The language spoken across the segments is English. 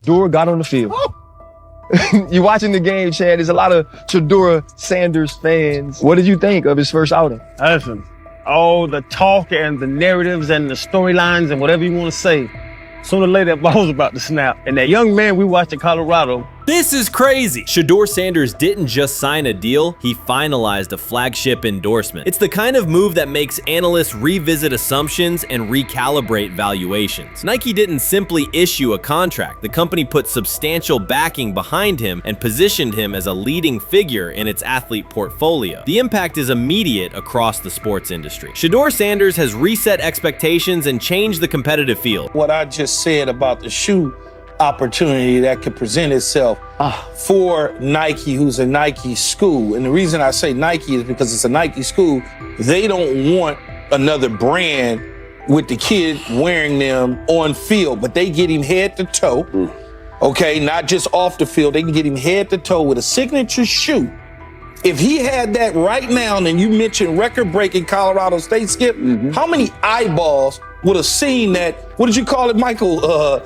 Shedeur got on the field. You watching the game, Chad, there's a lot of Shedeur Sanders fans. What did you think of his first outing? Listen, all the talk and the narratives and the storylines and whatever you want to say, sooner or later that ball was about to snap. And that young man we watched in Colorado. This is crazy! Shedeur Sanders didn't just sign a deal, he finalized a flagship endorsement. It's the kind of move that makes analysts revisit assumptions and recalibrate valuations. Nike didn't simply issue a contract, the company put substantial backing behind him and positioned him as a leading figure in its athlete portfolio. The impact is immediate across the sports industry. Shedeur Sanders has reset expectations and changed the competitive field. What I just said about the shoe opportunity that could present itself for Nike, who's a Nike school. And the reason I say Nike is because it's a Nike school. They don't want another brand with the kid wearing them on field, but they get him head to toe. Okay, not just off the field. They can get him head to toe with a signature shoe. If he had that right now, and you mentioned record-breaking Colorado State, Skip, how many eyeballs would have seen that? What did you call it, Michael?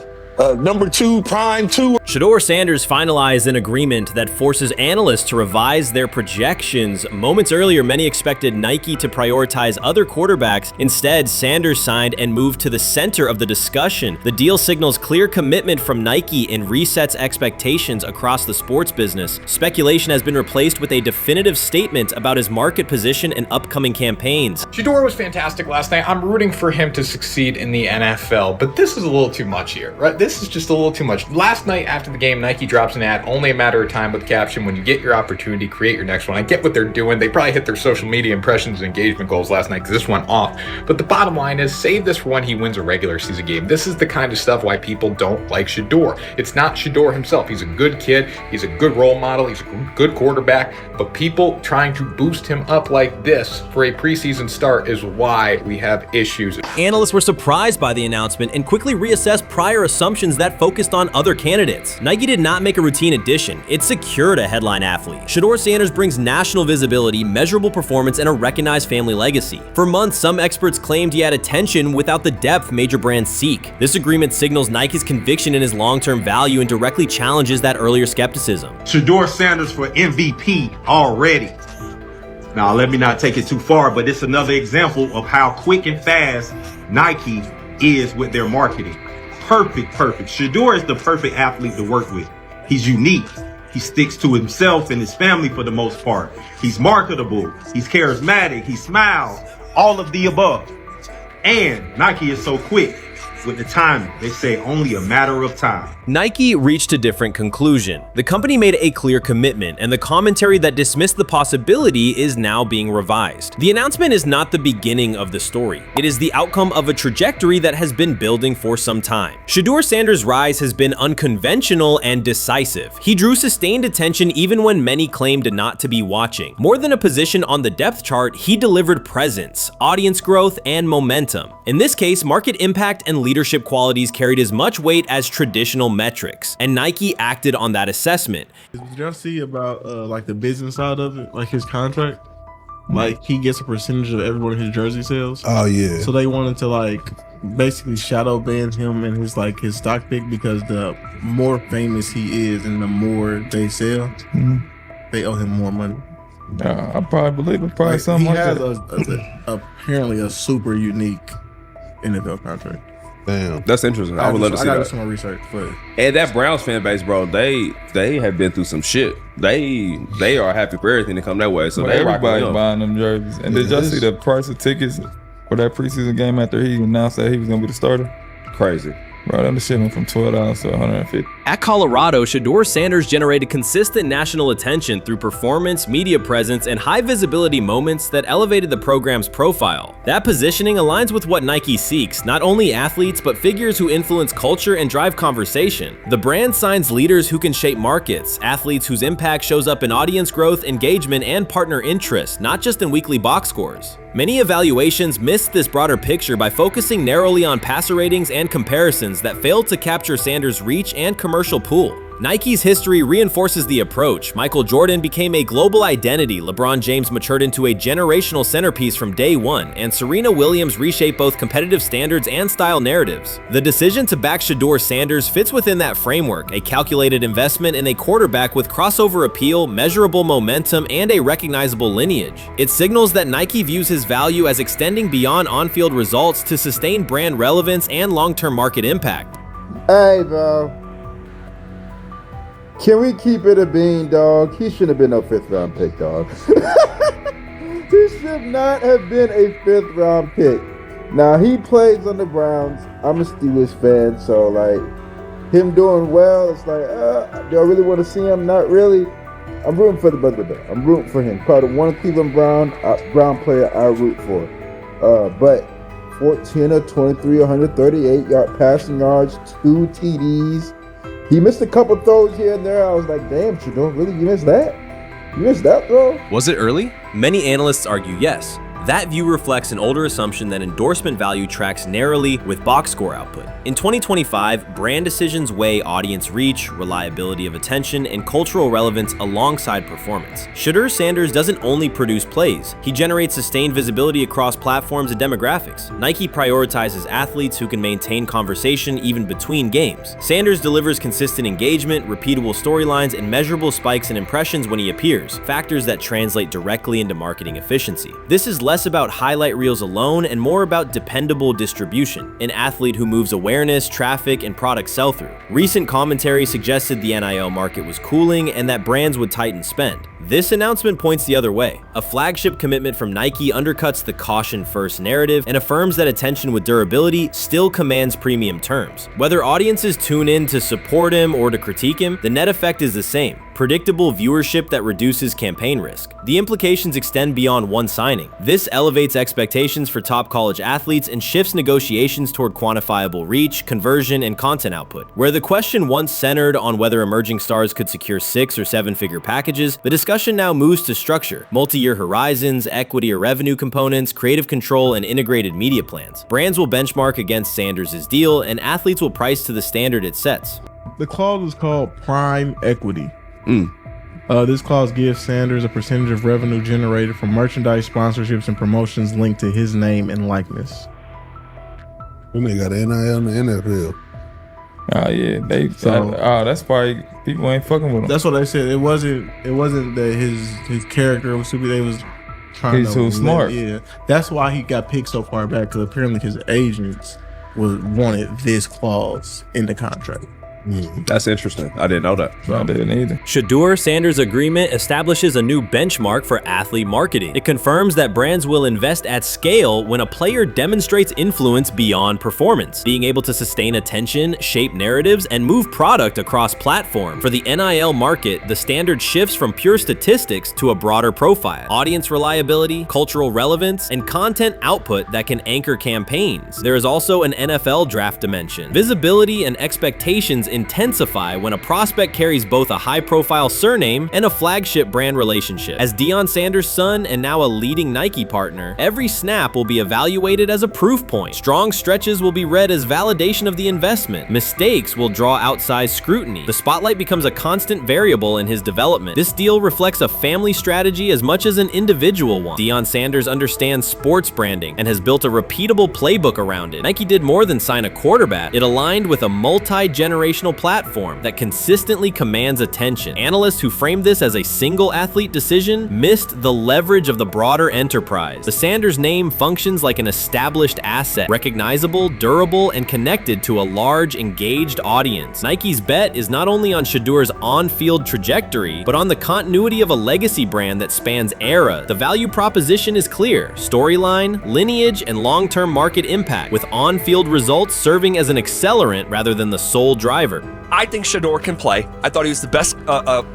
Number 2, prime 2. Shedeur Sanders finalized an agreement that forces analysts to revise their projections. Moments earlier, many expected Nike to prioritize other quarterbacks. Instead, Sanders signed and moved to the center of the discussion. The deal signals clear commitment from Nike and resets expectations across the sports business. Speculation has been replaced with a definitive statement about his market position and upcoming campaigns. Shedeur was fantastic last night. I'm rooting for him to succeed in the NFL, but this is a little too much here, right? This is just a little too much. Last night after the game, Nike drops an ad, only a matter of time, with the caption, when you get your opportunity, create your next one. I get what they're doing. They probably hit their social media impressions and engagement goals last night because this went off. But the bottom line is, save this for when he wins a regular season game. This is the kind of stuff why people don't like Shedeur. It's not Shedeur himself. He's a good kid. He's a good role model. He's a good quarterback. But people trying to boost him up like this for a preseason start is why we have issues. Analysts were surprised by the announcement and quickly reassessed prior assumptions that focused on other candidates. Nike did not make a routine addition, it secured a headline athlete. Shedeur Sanders brings national visibility, measurable performance, and a recognized family legacy. For months, some experts claimed he had attention without the depth major brands seek. This agreement signals Nike's conviction in his long-term value and directly challenges that earlier skepticism. Shedeur Sanders for MVP already. Now, let me not take it too far, but it's another example of how quick and fast Nike is with their marketing. Perfect. Shedeur is the perfect athlete to work with. He's unique. He sticks to himself and his family for the most part. He's marketable. He's charismatic. He smiles. All of the above. And Nike is so quick with the timing. They say only a matter of time. Nike reached a different conclusion. The company made a clear commitment, and the commentary that dismissed the possibility is now being revised. The announcement is not the beginning of the story. It is the outcome of a trajectory that has been building for some time. Shedeur Sanders' rise has been unconventional and decisive. He drew sustained attention even when many claimed not to be watching. More than a position on the depth chart, he delivered presence, audience growth, and momentum. In this case, market impact and leadership qualities carried as much weight as traditional metrics, and Nike acted on that assessment. Did y'all see about like the business side of it, like his contract? Like he gets a percentage of everyone in his jersey sales. Oh yeah. So they wanted to like basically shadow ban him and his stock pick, because the more famous he is and the more they sell, they owe him more money. I probably believe it. Probably something he like has that. Apparently a super unique NFL contract. Damn. That's interesting. I would love to see I gotta do that. some more research, but And that Browns fan base, bro, they have been through some shit. They are happy for everything to come that way. So Well, they everybody rocking buying them jerseys. And did y'all see the price of tickets for that preseason game after he announced that he was gonna be the starter? Crazy. Bro, that shit went from $12 to $150. At Colorado, Shedeur Sanders generated consistent national attention through performance, media presence, and high-visibility moments that elevated the program's profile. That positioning aligns with what Nike seeks, not only athletes, but figures who influence culture and drive conversation. The brand signs leaders who can shape markets, athletes whose impact shows up in audience growth, engagement, and partner interest, not just in weekly box scores. Many evaluations missed this broader picture by focusing narrowly on passer ratings and comparisons that failed to capture Sanders' reach and commercial pool. Nike's history reinforces the approach. Michael Jordan became a global identity, LeBron James matured into a generational centerpiece from day one, and Serena Williams reshaped both competitive standards and style narratives. The decision to back Shedeur Sanders fits within that framework, a calculated investment in a quarterback with crossover appeal, measurable momentum, and a recognizable lineage. It signals that Nike views his value as extending beyond on-field results to sustain brand relevance and long-term market impact. Hey, bro. Can we keep it a bean, dog? He shouldn't have been no 5th round pick, dog. He should not have been a 5th round pick. Now, he plays on the Browns. I'm a Steelers fan, so, like, him doing well, it's like, do I really want to see him? Not really. I'm rooting for the brother, though. I'm rooting for him. Probably the one Cleveland Brown player I root for. But 14 of 23, 138 passing yards, 2 TDs. He missed a couple throws here and there. I was like, damn, Shedeur, really? You missed that? You missed that throw? Was it early? Many analysts argue yes. That view reflects an older assumption that endorsement value tracks narrowly with box score output. In 2025, brand decisions weigh audience reach, reliability of attention, and cultural relevance alongside performance. Shedeur Sanders doesn't only produce plays, he generates sustained visibility across platforms and demographics. Nike prioritizes athletes who can maintain conversation even between games. Sanders delivers consistent engagement, repeatable storylines, and measurable spikes in impressions when he appears, factors that translate directly into marketing efficiency. This is less about highlight reels alone and more about dependable distribution, an athlete who moves awareness, traffic, and product sell-through. Recent commentary suggested the NIL market was cooling and that brands would tighten spend. This announcement points the other way. A flagship commitment from Nike undercuts the caution-first narrative and affirms that attention with durability still commands premium terms. Whether audiences tune in to support him or to critique him, the net effect is the same: predictable viewership that reduces campaign risk. The implications extend beyond one signing. This elevates expectations for top college athletes and shifts negotiations toward quantifiable reach, conversion, and content output. Where the question once centered on whether emerging stars could secure 6- or 7-figure packages, the discussion now moves to structure, multi-year horizons, equity or revenue components, creative control, and integrated media plans. Brands will benchmark against Sanders' deal, and athletes will price to the standard it sets. The clause is called prime equity. This clause gives Sanders a percentage of revenue generated from merchandise, sponsorships, and promotions linked to his name and likeness. When they got NIL in the NFL. Oh yeah, that's why people ain't fucking with him. That's what they said. It wasn't that his character was stupid. They was trying He's so smart. Yeah, that's why he got picked so far back, because apparently his agents wanted this clause in the contract. That's interesting. I didn't know that. I didn't either. Shedeur Sanders' agreement establishes a new benchmark for athlete marketing. It confirms that brands will invest at scale when a player demonstrates influence beyond performance, being able to sustain attention, shape narratives, and move product across platform. For the NIL market, the standard shifts from pure statistics to a broader profile: audience reliability, cultural relevance, and content output that can anchor campaigns. There is also an NFL draft dimension. Visibility and expectations intensify when a prospect carries both a high-profile surname and a flagship brand relationship. As Deion Sanders' son and now a leading Nike partner, every snap will be evaluated as a proof point. Strong stretches will be read as validation of the investment. Mistakes will draw outsized scrutiny. The spotlight becomes a constant variable in his development. This deal reflects a family strategy as much as an individual one. Deion Sanders understands sports branding and has built a repeatable playbook around it. Nike did more than sign a quarterback. It aligned with a multi-generational platform that consistently commands attention. Analysts who framed this as a single athlete decision missed the leverage of the broader enterprise. The Sanders name functions like an established asset, recognizable, durable, and connected to a large, engaged audience. Nike's bet is not only on Shedeur's on-field trajectory, but on the continuity of a legacy brand that spans eras. The value proposition is clear: storyline, lineage, and long-term market impact, with on-field results serving as an accelerant rather than the sole driver. I think Shedeur can play. I thought he was the best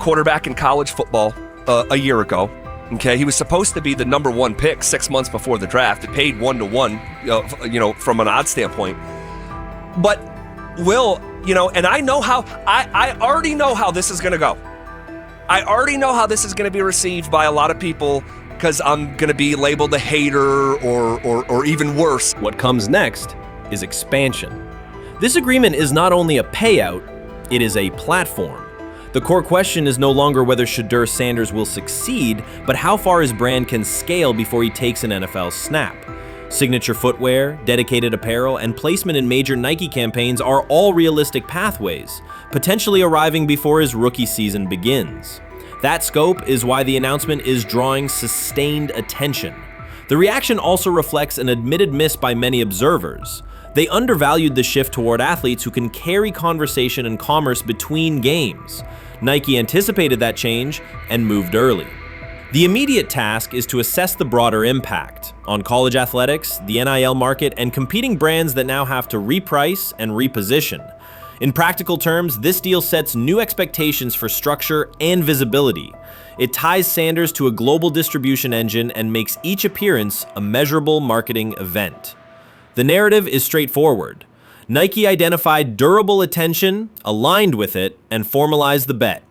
quarterback in college football a year ago. Okay, he was supposed to be the #1 pick 6 months before the draft. It paid 1-to-1, from an odds standpoint. But Will, and I know how. I already know how this is going to go. I already know how this is going to be received by a lot of people, because I'm going to be labeled a hater or even worse. What comes next is expansion. This agreement is not only a payout, it is a platform. The core question is no longer whether Shedeur Sanders will succeed, but how far his brand can scale before he takes an NFL snap. Signature footwear, dedicated apparel, and placement in major Nike campaigns are all realistic pathways, potentially arriving before his rookie season begins. That scope is why the announcement is drawing sustained attention. The reaction also reflects an admitted miss by many observers. They undervalued the shift toward athletes who can carry conversation and commerce between games. Nike anticipated that change and moved early. The immediate task is to assess the broader impact on college athletics, the NIL market, and competing brands that now have to reprice and reposition. In practical terms, this deal sets new expectations for structure and visibility. It ties Sanders to a global distribution engine and makes each appearance a measurable marketing event. The narrative is straightforward. Nike identified durable attention, aligned with it, and formalized the bet.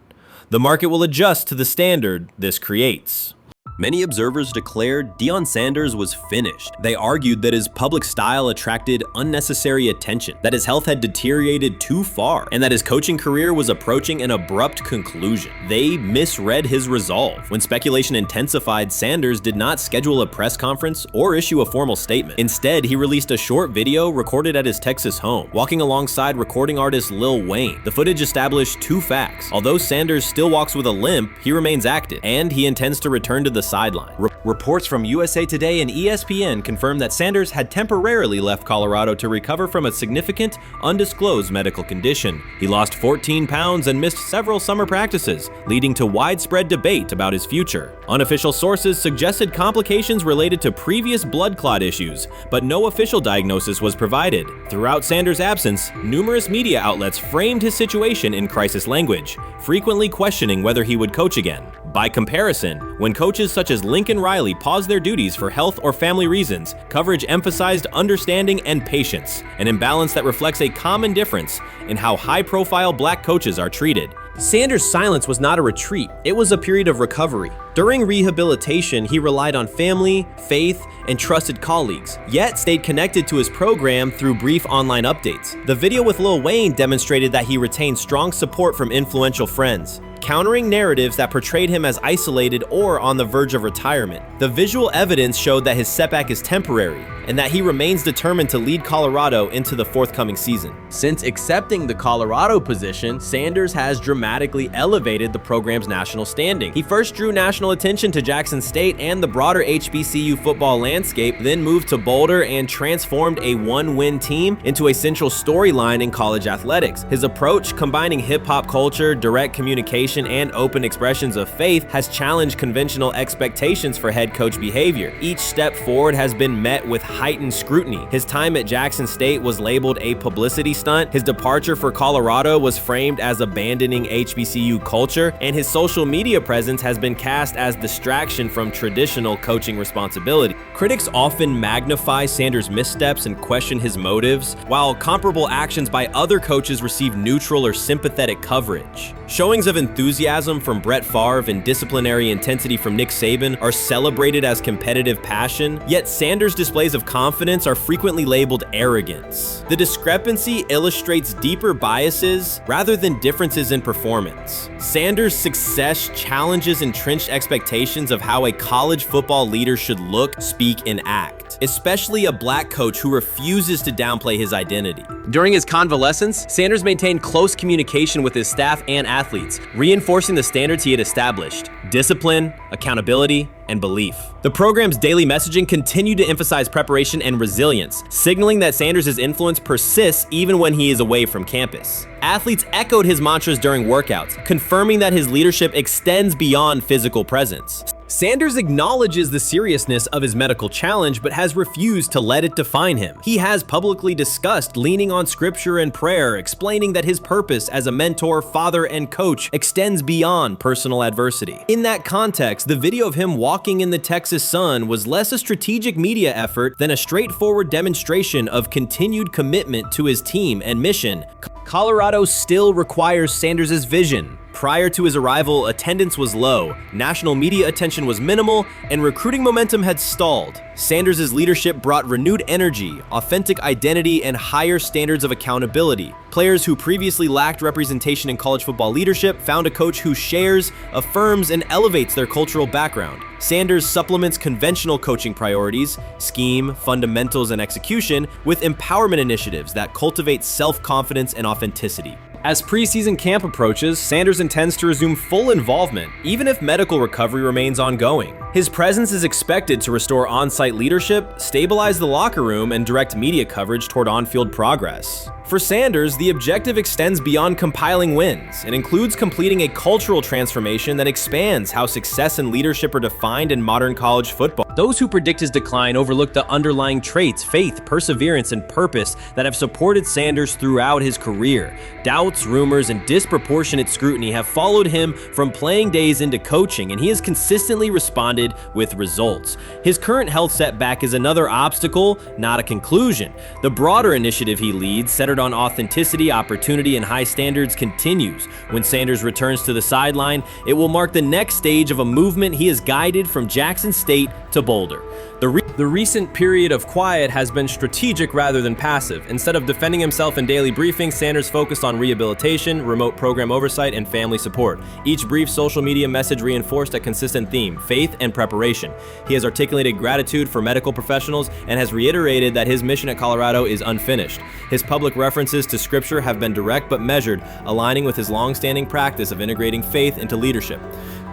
The market will adjust to the standard this creates. Many observers declared Deion Sanders was finished. They argued that his public style attracted unnecessary attention, that his health had deteriorated too far, and that his coaching career was approaching an abrupt conclusion. They misread his resolve. When speculation intensified, Sanders did not schedule a press conference or issue a formal statement. Instead, he released a short video recorded at his Texas home, walking alongside recording artist Lil Wayne. The footage established two facts. Although Sanders still walks with a limp, he remains active, and he intends to return to the sideline. Reports from USA Today and ESPN confirm that Sanders had temporarily left Colorado to recover from a significant, undisclosed medical condition. He lost 14 pounds and missed several summer practices, leading to widespread debate about his future. Unofficial sources suggested complications related to previous blood clot issues, but no official diagnosis was provided. Throughout Sanders' absence, numerous media outlets framed his situation in crisis language, frequently questioning whether he would coach again. By comparison, when coaches such as Lincoln Riley paused their duties for health or family reasons, coverage emphasized understanding and patience, an imbalance that reflects a common difference in how high-profile black coaches are treated. Sanders' silence was not a retreat, it was a period of recovery. During rehabilitation, he relied on family, faith, and trusted colleagues, yet stayed connected to his program through brief online updates. The video with Lil Wayne demonstrated that he retained strong support from influential friends, countering narratives that portrayed him as isolated or on the verge of retirement. The visual evidence showed that his setback is temporary, and that he remains determined to lead Colorado into the forthcoming season. Since accepting the Colorado position, Sanders has dramatically elevated the program's national standing. He first drew national attention to Jackson State and the broader HBCU football landscape, then moved to Boulder and transformed a one-win team into a central storyline in college athletics. His approach, combining hip-hop culture, direct communication, and open expressions of faith, has challenged conventional expectations for head coach behavior. Each step forward has been met with heightened scrutiny. His time at Jackson State was labeled a publicity stunt, his departure for Colorado was framed as abandoning HBCU culture, and his social media presence has been cast as distraction from traditional coaching responsibility. Critics often magnify Sanders' missteps and question his motives, while comparable actions by other coaches receive neutral or sympathetic coverage. Showings of enthusiasm from Brett Favre and disciplinary intensity from Nick Saban are celebrated as competitive passion, yet Sanders' displays of confidence are frequently labeled arrogance. The discrepancy illustrates deeper biases rather than differences in performance. Sanders' success challenges entrenched expectations of how a college football leader should look, speak, and act, especially a black coach who refuses to downplay his identity. During his convalescence, Sanders maintained close communication with his staff and athletes, reinforcing the standards he had established: discipline, accountability, and belief. The program's daily messaging continued to emphasize preparation and resilience, signaling that Sanders' influence persists even when he is away from campus. Athletes echoed his mantras during workouts, confirming that his leadership extends beyond physical presence. Sanders acknowledges the seriousness of his medical challenge, but has refused to let it define him. He has publicly discussed leaning on scripture and prayer, explaining that his purpose as a mentor, father, and coach extends beyond personal adversity. In that context, the video of him walking in the Texas sun was less a strategic media effort than a straightforward demonstration of continued commitment to his team and mission. Colorado still requires Sanders' vision, Prior to his arrival, attendance was low, national media attention was minimal, and recruiting momentum had stalled. Sanders' leadership brought renewed energy, authentic identity, and higher standards of accountability. Players who previously lacked representation in college football leadership found a coach who shares, affirms, and elevates their cultural background. Sanders supplements conventional coaching priorities, scheme, fundamentals, and execution with empowerment initiatives that cultivate self-confidence and authenticity. As preseason camp approaches, Sanders intends to resume full involvement, even if medical recovery remains ongoing. His presence is expected to restore on-site leadership, stabilize the locker room, and direct media coverage toward on-field progress. For Sanders, the objective extends beyond compiling wins. It includes completing a cultural transformation that expands how success and leadership are defined in modern college football. Those who predict his decline overlook the underlying traits, faith, perseverance, and purpose that have supported Sanders throughout his career. Doubts, rumors, and disproportionate scrutiny have followed him from playing days into coaching, and he has consistently responded with results. His current health setback is another obstacle, not a conclusion. The broader initiative he leads, centered on authenticity, opportunity, and high standards, continues. When Sanders returns to the sideline, it will mark the next stage of a movement he has guided from Jackson State to Boulder. The recent period of quiet has been strategic rather than passive. Instead of defending himself in daily briefings, Sanders focused on rehabilitation, remote program oversight, and family support. Each brief social media message reinforced a consistent theme: faith and preparation. He has articulated gratitude for medical professionals and has reiterated that his mission at Colorado is unfinished. His public references to scripture have been direct but measured, aligning with his long-standing practice of integrating faith into leadership.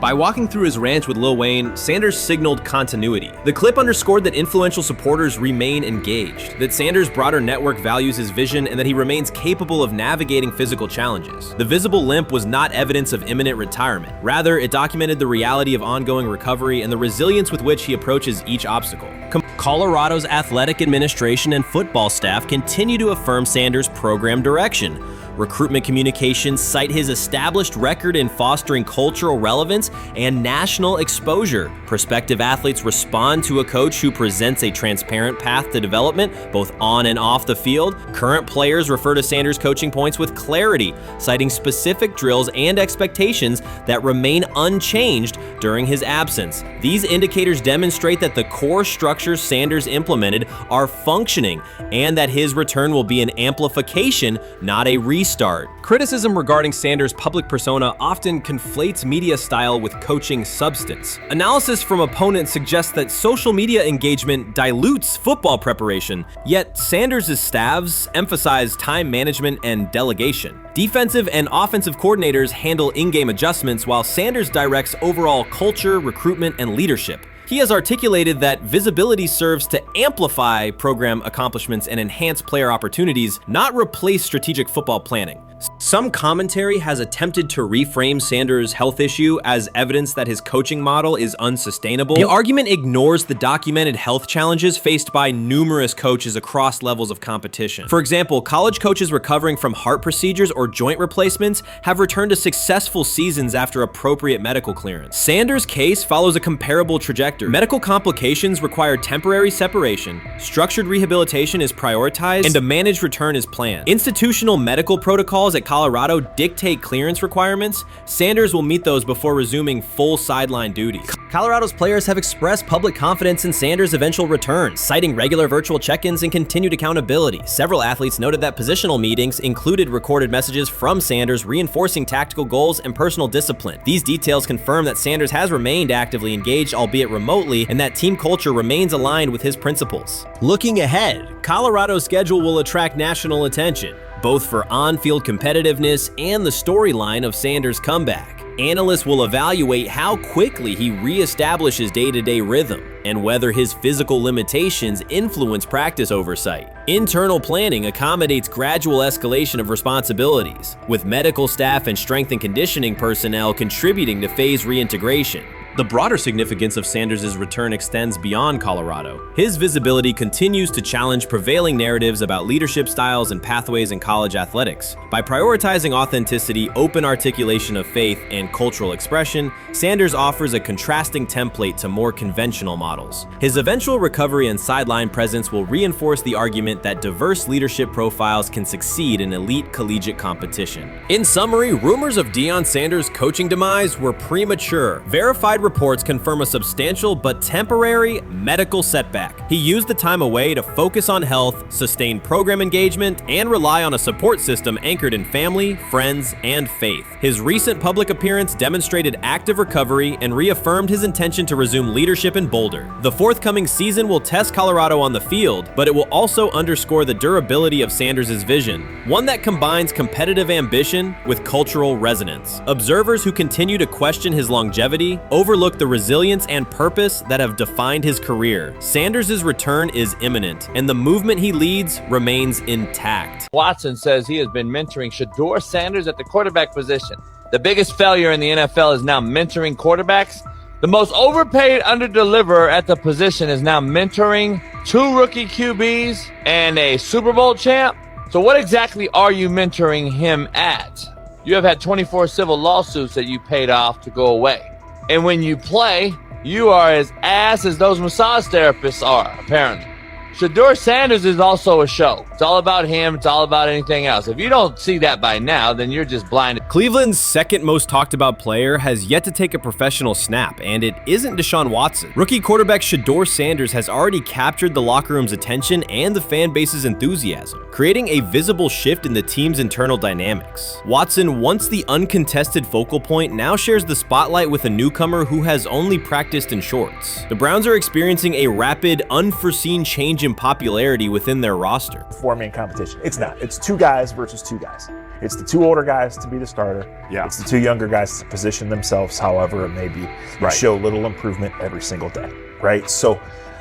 By walking through his ranch with Lil Wayne, Sanders signaled continuity. The clip underscored that influential supporters remain engaged, that Sanders' broader network values his vision, and that he remains capable of navigating physical challenges. The visible limp was not evidence of imminent retirement. Rather, it documented the reality of ongoing recovery and the resilience with which he approaches each obstacle. Colorado's athletic administration and football staff continue to affirm Sanders' program direction. Recruitment communications cite his established record in fostering cultural relevance and national exposure. Prospective athletes respond to a coach who presents a transparent path to development, both on and off the field. Current players refer to Sanders' coaching points with clarity, citing specific drills and expectations that remain unchanged during his absence. These indicators demonstrate that the core structures Sanders implemented are functioning, and that his return will be an amplification, not a restart. Criticism regarding Sanders' public persona often conflates media style with coaching substance. Analysis from opponents suggests that social media engagement dilutes football preparation, yet Sanders' staffs emphasize time management and delegation. Defensive and offensive coordinators handle in-game adjustments, while Sanders directs overall culture, recruitment, and leadership. He has articulated that visibility serves to amplify program accomplishments and enhance player opportunities, not replace strategic football planning. Some commentary has attempted to reframe Sanders' health issue as evidence that his coaching model is unsustainable. The argument ignores the documented health challenges faced by numerous coaches across levels of competition. For example, college coaches recovering from heart procedures or joint replacements have returned to successful seasons after appropriate medical clearance. Sanders' case follows a comparable trajectory. Medical complications require temporary separation, structured rehabilitation is prioritized, and a managed return is planned. Institutional medical protocols at Colorado dictate clearance requirements. Sanders will meet those before resuming full sideline duties. Colorado's players have expressed public confidence in Sanders' eventual return, citing regular virtual check-ins and continued accountability. Several athletes noted that positional meetings included recorded messages from Sanders reinforcing tactical goals and personal discipline. These details confirm that Sanders has remained actively engaged, albeit remotely, and that team culture remains aligned with his principles. Looking ahead, Colorado's schedule will attract national attention, both for on-field competitiveness and the storyline of Sanders' comeback. Analysts will evaluate how quickly he reestablishes day-to-day rhythm and whether his physical limitations influence practice oversight. Internal planning accommodates gradual escalation of responsibilities, with medical staff and strength and conditioning personnel contributing to phase reintegration. The broader significance of Sanders' return extends beyond Colorado. His visibility continues to challenge prevailing narratives about leadership styles and pathways in college athletics. By prioritizing authenticity, open articulation of faith, and cultural expression, Sanders offers a contrasting template to more conventional models. His eventual recovery and sideline presence will reinforce the argument that diverse leadership profiles can succeed in elite collegiate competition. In summary, rumors of Deion Sanders' coaching demise were premature. Verified reports confirm a substantial but temporary medical setback. He used the time away to focus on health, sustain program engagement, and rely on a support system anchored in family, friends, and faith. His recent public appearance demonstrated active recovery and reaffirmed his intention to resume leadership in Boulder. The forthcoming season will test Colorado on the field, but it will also underscore the durability of Sanders' vision, one that combines competitive ambition with cultural resonance. Observers who continue to question his longevity overlook the resilience and purpose that have defined his career. Sanders' return is imminent, and the movement he leads remains intact. Watson says he has been mentoring Shedeur Sanders at the quarterback position. The biggest failure in the NFL is now mentoring quarterbacks. The most overpaid underdeliverer at the position is now mentoring 2 rookie QBs and a Super Bowl champ. So what exactly are you mentoring him at? You have had 24 civil lawsuits that you paid off to go away. And when you play, you are as ass as those massage therapists are, apparently. Shedeur Sanders is also a show. It's all about him. It's all about anything else. If you don't see that by now, then you're just blinded. Cleveland's second most talked about player has yet to take a professional snap, and it isn't Deshaun Watson. Rookie quarterback Shedeur Sanders has already captured the locker room's attention and the fan base's enthusiasm, creating a visible shift in the team's internal dynamics. Watson, once the uncontested focal point, now shares the spotlight with a newcomer who has only practiced in shorts. The Browns are experiencing a rapid, unforeseen change in popularity within their roster. Four-man competition. It's not. It's 2 guys versus 2 guys. It's the 2 older guys to be the starter. Yeah. It's the 2 younger guys to position themselves however it may be. Right. Show little improvement every single day. Right. So,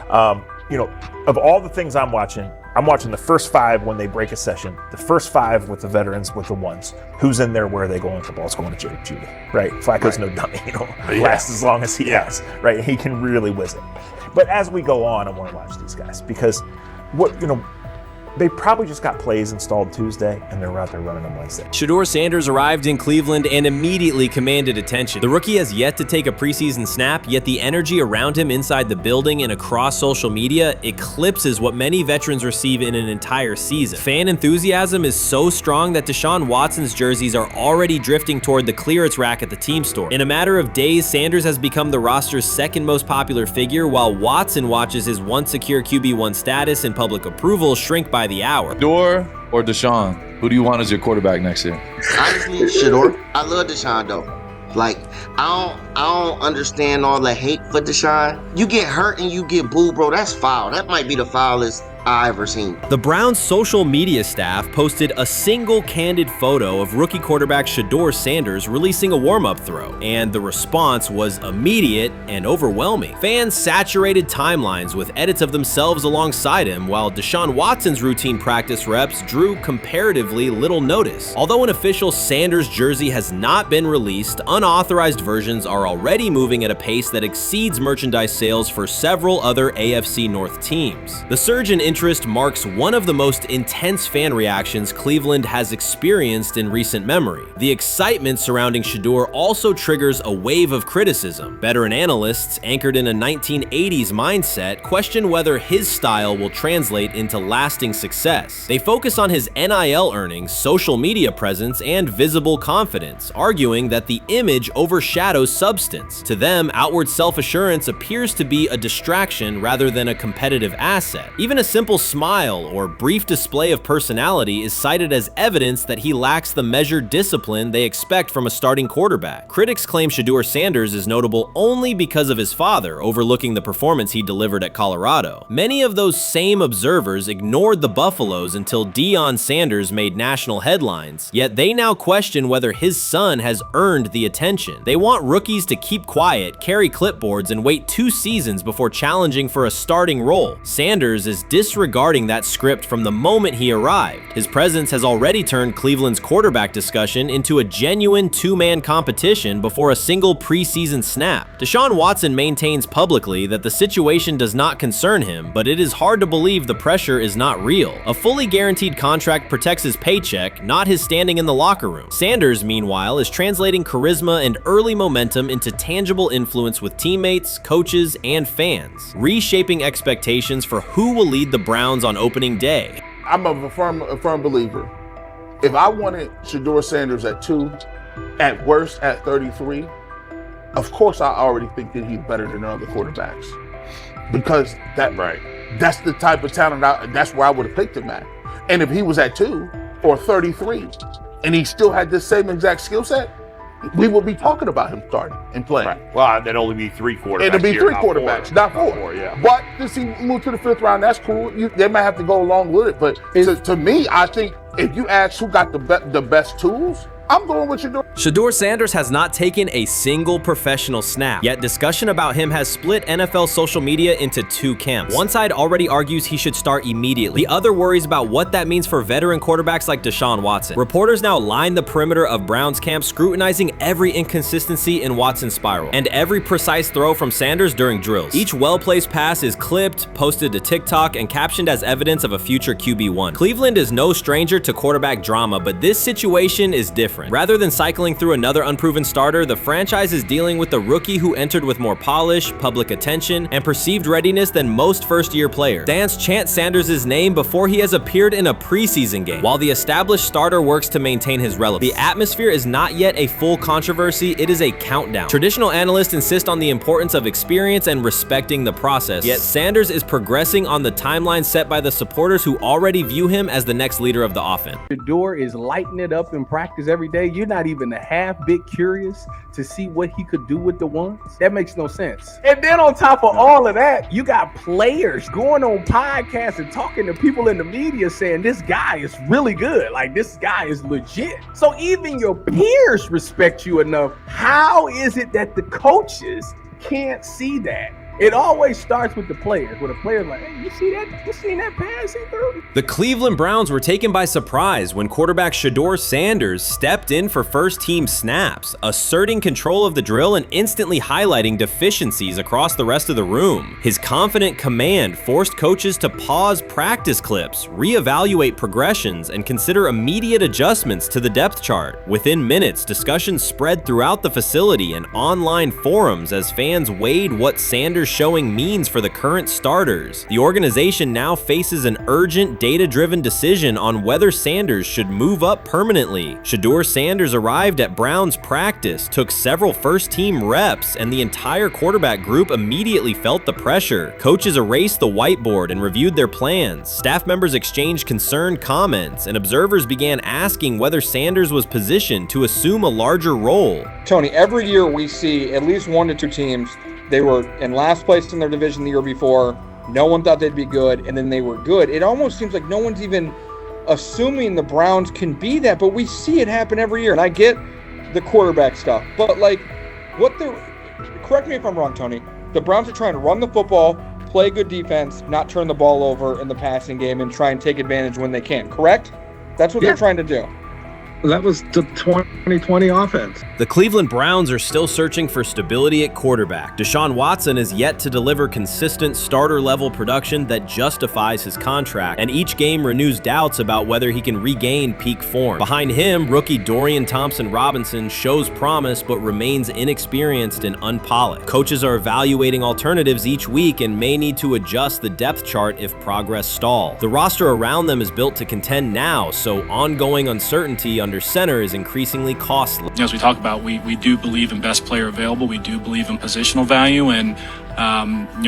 of all the things I'm watching the first 5 when they break a session, the first 5 with the veterans, with the ones. Who's in there? Where are they going? The ball's going to Jerry Judy. Right. Flacco's no dummy. Lasts as long as he has. Right. He can really whiz it. But as we go on, I want to watch these guys because they probably just got plays installed Tuesday and they're out there running on Wednesday. Shedeur Sanders arrived in Cleveland and immediately commanded attention. The rookie has yet to take a preseason snap, yet the energy around him inside the building and across social media eclipses what many veterans receive in an entire season. Fan enthusiasm is so strong that Deshaun Watson's jerseys are already drifting toward the clearance rack at the team store. In a matter of days, Sanders has become the roster's second most popular figure, while Watson watches his once secure QB1 status and public approval shrink by the hour. Shedeur or Deshaun? Who do you want as your quarterback next year? Honestly, Shedeur. I love Deshaun though. Like, I don't understand all the hate for Deshaun. You get hurt and you get booed, bro. That's foul. That might be the foulest I ever seen. The Browns' social media staff posted a single candid photo of rookie quarterback Shedeur Sanders releasing a warm-up throw, and the response was immediate and overwhelming. Fans saturated timelines with edits of themselves alongside him, while Deshaun Watson's routine practice reps drew comparatively little notice. Although an official Sanders jersey has not been released, unauthorized versions are already moving at a pace that exceeds merchandise sales for several other AFC North teams. The surge in interest marks one of the most intense fan reactions Cleveland has experienced in recent memory. The excitement surrounding Shedeur also triggers a wave of criticism. Veteran analysts, anchored in a 1980s mindset, question whether his style will translate into lasting success. They focus on his NIL earnings, social media presence, and visible confidence, arguing that the image overshadows substance. To them, outward self-assurance appears to be a distraction rather than a competitive asset. Even a simple smile or brief display of personality is cited as evidence that he lacks the measured discipline they expect from a starting quarterback. Critics claim Shedeur Sanders is notable only because of his father, overlooking the performance he delivered at Colorado. Many of those same observers ignored the Buffaloes until Deion Sanders made national headlines, yet they now question whether his son has earned the attention. They want rookies to keep quiet, carry clipboards, and wait 2 seasons before challenging for a starting role. Sanders is disrespected disregarding that script from the moment he arrived. His presence has already turned Cleveland's quarterback discussion into a genuine two-man competition before a single preseason snap. Deshaun Watson maintains publicly that the situation does not concern him, but it is hard to believe the pressure is not real. A fully guaranteed contract protects his paycheck, not his standing in the locker room. Sanders, meanwhile, is translating charisma and early momentum into tangible influence with teammates, coaches, and fans, reshaping expectations for who will lead the Browns on opening day. I'm a firm believer. If I wanted Shedeur Sanders at 2, at worst at 33, of course I already think that he's better than other quarterbacks. Because that's the type of talent, that's where I would have picked him at. And if he was at 2 or 33, and he still had this same exact skill set, we would be talking about him starting and playing. Right. Well, that'd only be 3 quarterbacks. It'd be 3 not quarterbacks, 4. not 4. Yeah. But since he moved to the 5th round, that's cool. They might have to go along with it. But to me, I think if you ask who got the best tools, I'm going with Shedeur. Shedeur Sanders has not taken a single professional snap, yet discussion about him has split NFL social media into 2 camps. One side already argues he should start immediately. The other worries about what that means for veteran quarterbacks like Deshaun Watson. Reporters now line the perimeter of Browns camp, scrutinizing every inconsistency in Watson's spiral and every precise throw from Sanders during drills. Each well-placed pass is clipped, posted to TikTok, and captioned as evidence of a future QB1. Cleveland is no stranger to quarterback drama, but this situation is different. Rather than cycling through another unproven starter, the franchise is dealing with a rookie who entered with more polish, public attention, and perceived readiness than most first-year players. Fans chant Sanders' name before he has appeared in a preseason game, while the established starter works to maintain his relevance. The atmosphere is not yet a full controversy, it is a countdown. Traditional analysts insist on the importance of experience and respecting the process, yet Sanders is progressing on the timeline set by the supporters who already view him as the next leader of the offense. Shedeur is lighting it up in practice every day. You're not even a half bit curious to see what he could do with the ones. That makes no sense. And then on top of all of that, you got players going on podcasts and talking to people in the media saying this guy is really good. Like, this guy is legit. So even your peers respect you enough. How is it that the coaches can't see that? It always starts with the players, where the players like, hey, you seen that pass he threw? The Cleveland Browns were taken by surprise when quarterback Shedeur Sanders stepped in for first-team snaps, asserting control of the drill and instantly highlighting deficiencies across the rest of the room. His confident command forced coaches to pause practice clips, reevaluate progressions, and consider immediate adjustments to the depth chart. Within minutes, discussions spread throughout the facility and online forums as fans weighed what Sanders showing means for the current starters. The organization now faces an urgent, data-driven decision on whether Sanders should move up permanently. Shedeur Sanders arrived at Browns practice, took several first-team reps, and the entire quarterback group immediately felt the pressure. Coaches erased the whiteboard and reviewed their plans. Staff members exchanged concerned comments, and observers began asking whether Sanders was positioned to assume a larger role. Tony, every year we see at least 1 to 2 teams. They were in last place in their division the year before. No one thought they'd be good, and then they were good. It almost seems like no one's even assuming the Browns can be that, but we see it happen every year. And I get the quarterback stuff, but correct me if I'm wrong, Tony. The Browns are trying to run the football, play good defense, not turn the ball over in the passing game, and try and take advantage when they can, correct? That's what they're trying to do. That was the 2020 offense. The Cleveland Browns are still searching for stability at quarterback. Deshaun Watson is yet to deliver consistent starter-level production that justifies his contract, and each game renews doubts about whether he can regain peak form. Behind him, rookie Dorian Thompson-Robinson shows promise but remains inexperienced and unpolished. Coaches are evaluating alternatives each week and may need to adjust the depth chart if progress stalls. The roster around them is built to contend now, so ongoing uncertainty under center is increasingly costly. As we talk about, we do believe in best player available. We do believe in positional value, and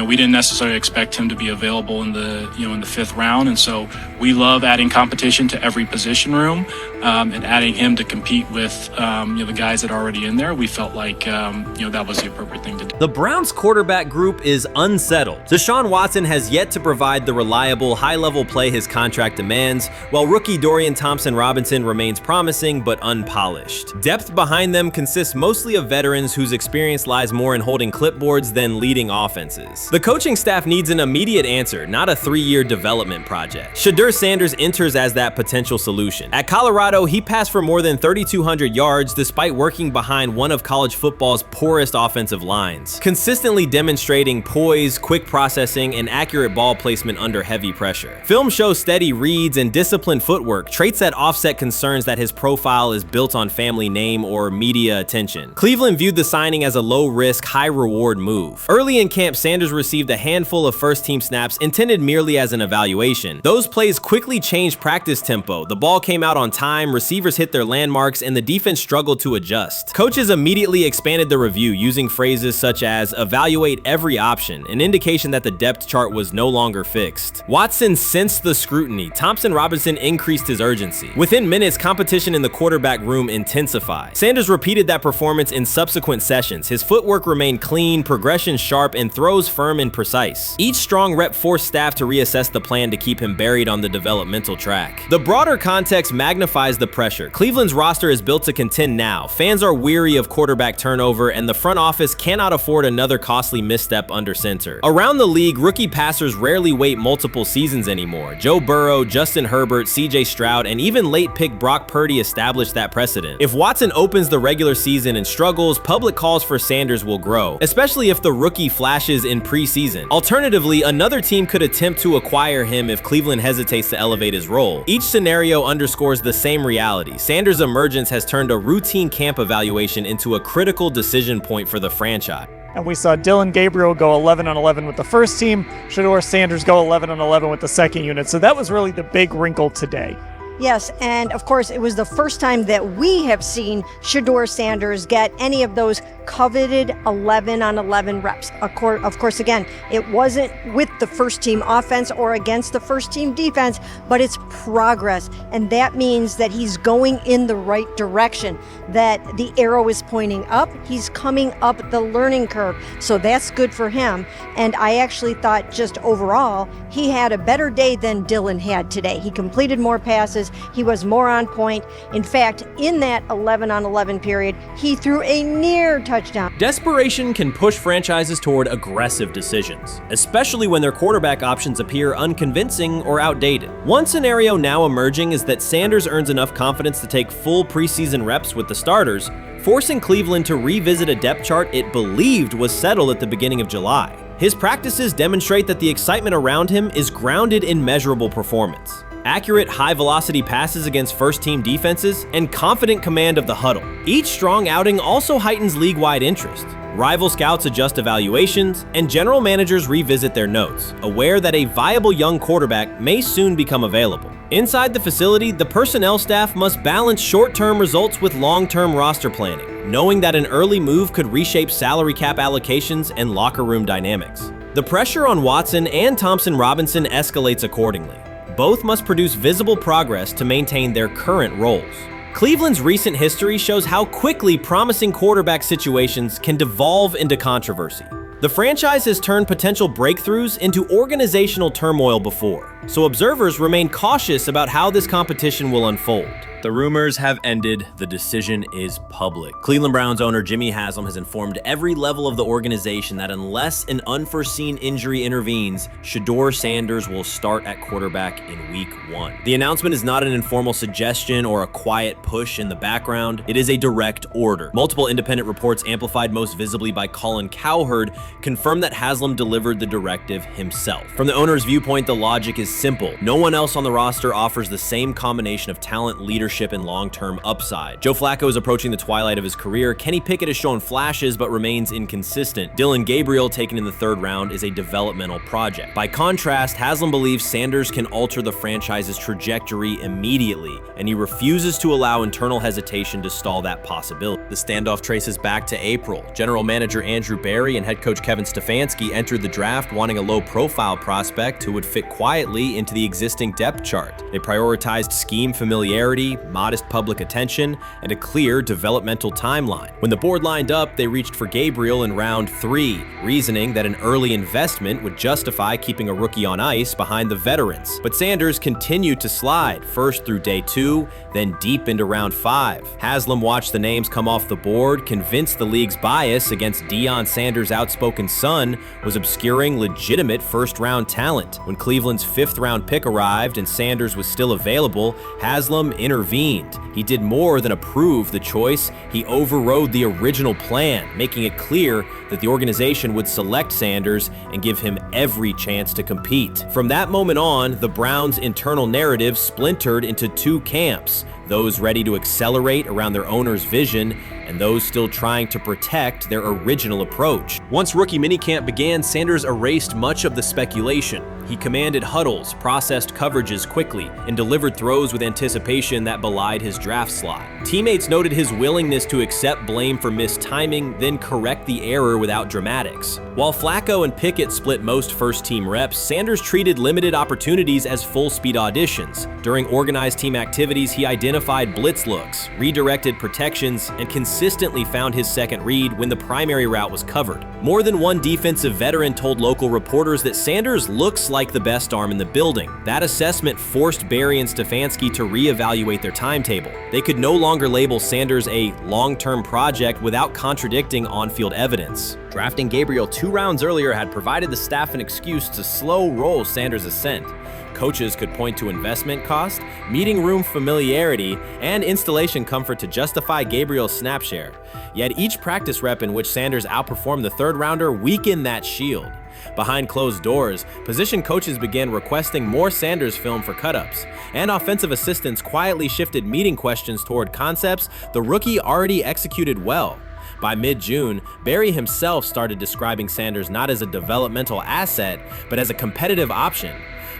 we didn't necessarily expect him to be available in the in the 5th round, and so we love adding competition to every position room and adding him to compete with the guys that are already in there. We felt like that was the appropriate thing to do. The Browns quarterback group is unsettled. Deshaun Watson has yet to provide the reliable, high-level play his contract demands, while rookie Dorian Thompson-Robinson remains promising but unpolished. Depth behind them consists mostly of veterans whose experience lies more in holding clipboards than leading offenses. The coaching staff needs an immediate answer, not a 3-year development project. Shedeur Sanders enters as that potential solution. At Colorado, he passed for more than 3,200 yards despite working behind one of college football's poorest offensive lines, consistently demonstrating poise, quick processing, and accurate ball placement under heavy pressure. Film shows steady reads and disciplined footwork, traits that offset concerns that his profile is built on family name or media attention. Cleveland viewed the signing as a low-risk, high-reward move. Early in camp, Sanders received a handful of first-team snaps intended merely as an evaluation. Those plays quickly changed practice tempo. The ball came out on time, receivers hit their landmarks, and the defense struggled to adjust. Coaches immediately expanded the review using phrases such as "evaluate every option," an indication that the depth chart was no longer fixed. Watson sensed the scrutiny. Thompson Robinson increased his urgency. Within minutes, competition in the quarterback room intensified. Sanders repeated that performance in subsequent sessions. His footwork remained clean, progression sharp, and throws firm and precise. Each strong rep forced staff to reassess the plan to keep him buried on the developmental track. The broader context magnifies the pressure. Cleveland's roster is built to contend now. Fans are weary of quarterback turnover, and the front office cannot afford another costly misstep under center. Around the league, rookie passers rarely wait multiple seasons anymore. Joe Burrow, Justin Herbert, CJ Stroud, and even late pick Brock Purdy established that precedent. If Watson opens the regular season and struggles, public calls for Sanders will grow, especially if the rookie flashes in preseason. Alternatively, another team could attempt to acquire him if Cleveland hesitates to elevate his role. Each scenario underscores the same reality. Sanders' emergence has turned a routine camp evaluation into a critical decision point for the franchise. And we saw Dillon Gabriel go 11-on-11 with the first team, Shedeur Sanders go 11-on-11 with the second unit. So that was really the big wrinkle today. Yes, and of course, it was the first time that we have seen Shedeur Sanders get any of those coveted 11-on-11 reps. Of course, again, it wasn't with the first team offense or against the first team defense, but it's progress. And that means that he's going in the right direction, that the arrow is pointing up. He's coming up the learning curve. So that's good for him. And I actually thought just overall, he had a better day than Dillon had today. He completed more passes. He was more on point. In fact, in that 11-on-11 period, he threw a near touchdown. Desperation can push franchises toward aggressive decisions, especially when their quarterback options appear unconvincing or outdated. One scenario now emerging is that Sanders earns enough confidence to take full preseason reps with the starters, forcing Cleveland to revisit a depth chart it believed was settled at the beginning of July. His practices demonstrate that the excitement around him is grounded in measurable performance. Accurate, high-velocity passes against first-team defenses, and confident command of the huddle. Each strong outing also heightens league-wide interest. Rival scouts adjust evaluations, and general managers revisit their notes, aware that a viable young quarterback may soon become available. Inside the facility, the personnel staff must balance short-term results with long-term roster planning, knowing that an early move could reshape salary cap allocations and locker room dynamics. The pressure on Watson and Thompson Robinson escalates accordingly. Both must produce visible progress to maintain their current roles. Cleveland's recent history shows how quickly promising quarterback situations can devolve into controversy. The franchise has turned potential breakthroughs into organizational turmoil before, so observers remain cautious about how this competition will unfold. The rumors have ended. The decision is public. Cleveland Browns owner Jimmy Haslam has informed every level of the organization that unless an unforeseen injury intervenes, Shedeur Sanders will start at quarterback in week 1. The announcement is not an informal suggestion or a quiet push in the background. It is a direct order. Multiple independent reports, amplified most visibly by Colin Cowherd, confirm that Haslam delivered the directive himself. From the owner's viewpoint, the logic is simple. No one else on the roster offers the same combination of talent, leadership, and long-term upside. Joe Flacco is approaching the twilight of his career. Kenny Pickett has shown flashes but remains inconsistent. Dillon Gabriel, taken in the 3rd round, is a developmental project. By contrast, Haslam believes Sanders can alter the franchise's trajectory immediately, and he refuses to allow internal hesitation to stall that possibility. The standoff traces back to April. General manager Andrew Barry and head coach Kevin Stefanski entered the draft wanting a low-profile prospect who would fit quietly into the existing depth chart. They prioritized scheme familiarity, modest public attention, and a clear developmental timeline. When the board lined up, they reached for Gabriel in round 3, reasoning that an early investment would justify keeping a rookie on ice behind the veterans. But Sanders continued to slide, first through day 2, then deep into round 5. Haslam watched the names come off the board, convinced the league's bias against Deion Sanders' outspoken son was obscuring legitimate first-round talent. When Cleveland's 5th-round pick arrived and Sanders was still available, Haslam intervened. He did more than approve the choice, he overrode the original plan, making it clear that the organization would select Sanders and give him every chance to compete. From that moment on, the Browns' internal narrative splintered into 2 camps, those ready to accelerate around their owner's vision and those still trying to protect their original approach. Once rookie minicamp began, Sanders erased much of the speculation. He commanded huddles, processed coverages quickly, and delivered throws with anticipation that belied his draft slot. Teammates noted his willingness to accept blame for missed timing, then correct the error without dramatics. While Flacco and Pickett split most first-team reps, Sanders treated limited opportunities as full-speed auditions. During organized team activities, he identified blitz looks, redirected protections, and consistently found his second read when the primary route was covered. More than one defensive veteran told local reporters that Sanders looks like the best arm in the building. That assessment forced Barry and Stefanski to reevaluate their timetable. They could no longer label Sanders a long-term project without contradicting on-field evidence. Drafting Gabriel 2 rounds earlier had provided the staff an excuse to slow roll Sanders' ascent. Coaches could point to investment cost, meeting room familiarity, and installation comfort to justify Gabriel's snap share. Yet each practice rep in which Sanders outperformed the 3rd rounder weakened that shield. Behind closed doors, position coaches began requesting more Sanders film for cut-ups, and offensive assistants quietly shifted meeting questions toward concepts the rookie already executed well. By mid-June, Barry himself started describing Sanders not as a developmental asset, but as a competitive option.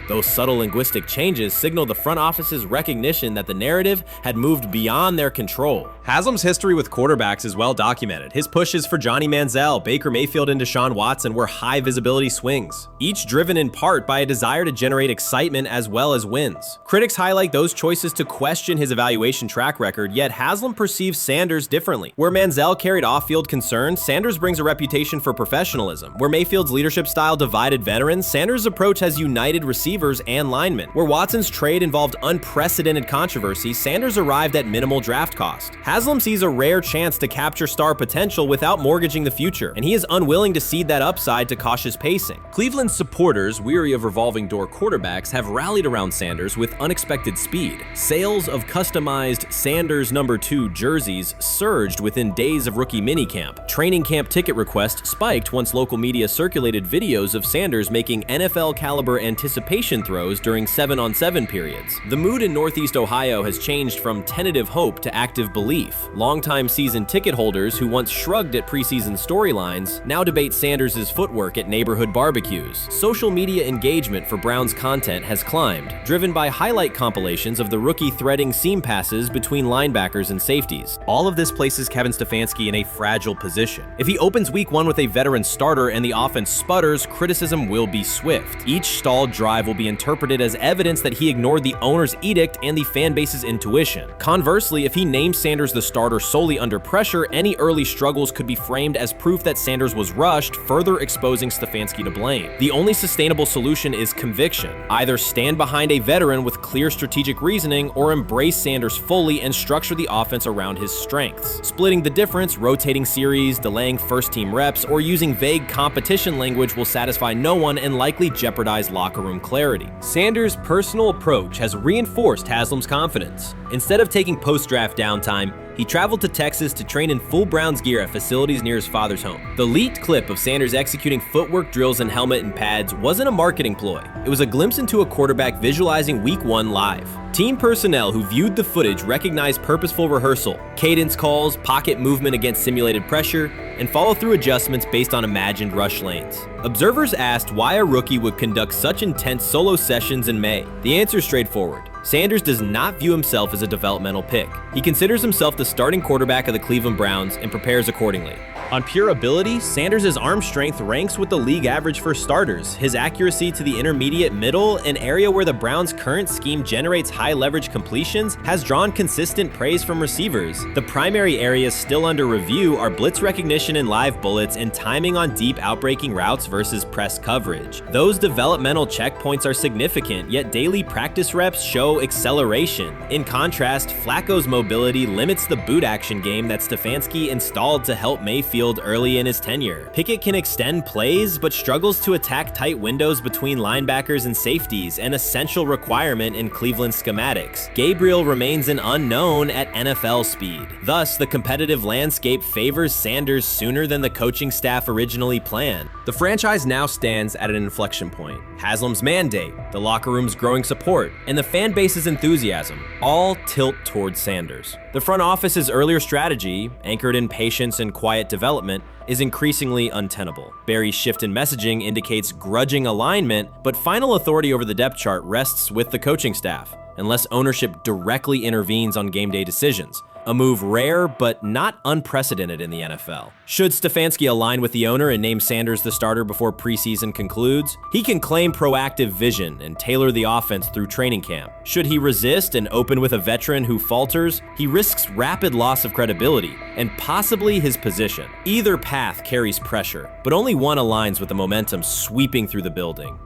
Those subtle linguistic changes signaled the front office's recognition that the narrative had moved beyond their control. Haslam's history with quarterbacks is well documented. His pushes for Johnny Manziel, Baker Mayfield, and Deshaun Watson were high-visibility swings, each driven in part by a desire to generate excitement as well as wins. Critics highlight those choices to question his evaluation track record, yet Haslam perceives Sanders differently. Where Manziel carried off-field concerns, Sanders brings a reputation for professionalism. Where Mayfield's leadership style divided veterans, Sanders' approach has united receivers and linemen. Where Watson's trade involved unprecedented controversy, Sanders arrived at minimal draft cost. Haslam sees a rare chance to capture star potential without mortgaging the future, and he is unwilling to cede that upside to cautious pacing. Cleveland supporters, weary of revolving door quarterbacks, have rallied around Sanders with unexpected speed. Sales of customized Sanders number 2 jerseys surged within days of rookie minicamp. Training camp ticket requests spiked once local media circulated videos of Sanders making NFL-caliber anticipation throws during 7-on-7 periods. The mood in Northeast Ohio has changed from tentative hope to active belief. Longtime season ticket holders who once shrugged at preseason storylines now debate Sanders' footwork at neighborhood barbecues. Social media engagement for Browns content has climbed, driven by highlight compilations of the rookie threading seam passes between linebackers and safeties. All of this places Kevin Stefanski in a fragile position. If he opens week 1 with a veteran starter and the offense sputters, criticism will be swift. Each stalled drive will be interpreted as evidence that he ignored the owner's edict and the fan base's intuition. Conversely, if he names Sanders the starter solely under pressure, any early struggles could be framed as proof that Sanders was rushed, further exposing Stefanski to blame. The only sustainable solution is conviction. Either stand behind a veteran with clear strategic reasoning or embrace Sanders fully and structure the offense around his strengths. Splitting the difference, rotating series, delaying first-team reps, or using vague competition language will satisfy no one and likely jeopardize locker room clarity. Sanders' personal approach has reinforced Haslam's confidence. Instead of taking post-draft downtime, he traveled to Texas to train in full Browns gear at facilities near his father's home. The leaked clip of Sanders executing footwork drills in helmet and pads wasn't a marketing ploy. It was a glimpse into a quarterback visualizing Week 1 live. Team personnel who viewed the footage recognized purposeful rehearsal, cadence calls, pocket movement against simulated pressure, and follow-through adjustments based on imagined rush lanes. Observers asked why a rookie would conduct such intense solo sessions in May. The answer is straightforward. Sanders does not view himself as a developmental pick. He considers himself the starting quarterback of the Cleveland Browns and prepares accordingly. On pure ability, Sanders' arm strength ranks with the league average for starters. His accuracy to the intermediate middle, an area where the Browns' current scheme generates high leverage completions, has drawn consistent praise from receivers. The primary areas still under review are blitz recognition and live bullets and timing on deep outbreaking routes versus press coverage. Those developmental checkpoints are significant, yet daily practice reps show acceleration. In contrast, Flacco's mobility limits the boot action game that Stefanski installed to help Mayfield early in his tenure. Pickett can extend plays, but struggles to attack tight windows between linebackers and safeties, an essential requirement in Cleveland schematics. Gabriel remains an unknown at NFL speed. Thus, the competitive landscape favors Sanders sooner than the coaching staff originally planned. The franchise now stands at an inflection point. Haslam's mandate, the locker room's growing support, and the fan base's enthusiasm all tilt towards Sanders. The front office's earlier strategy, anchored in patience and quiet development, is increasingly untenable. Barry's shift in messaging indicates grudging alignment, but final authority over the depth chart rests with the coaching staff, unless ownership directly intervenes on game day decisions. A move rare but not unprecedented in the NFL. Should Stefanski align with the owner and name Sanders the starter before preseason concludes, he can claim proactive vision and tailor the offense through training camp. Should he resist and open with a veteran who falters, he risks rapid loss of credibility and possibly his position. Either path carries pressure, but only one aligns with the momentum sweeping through the building.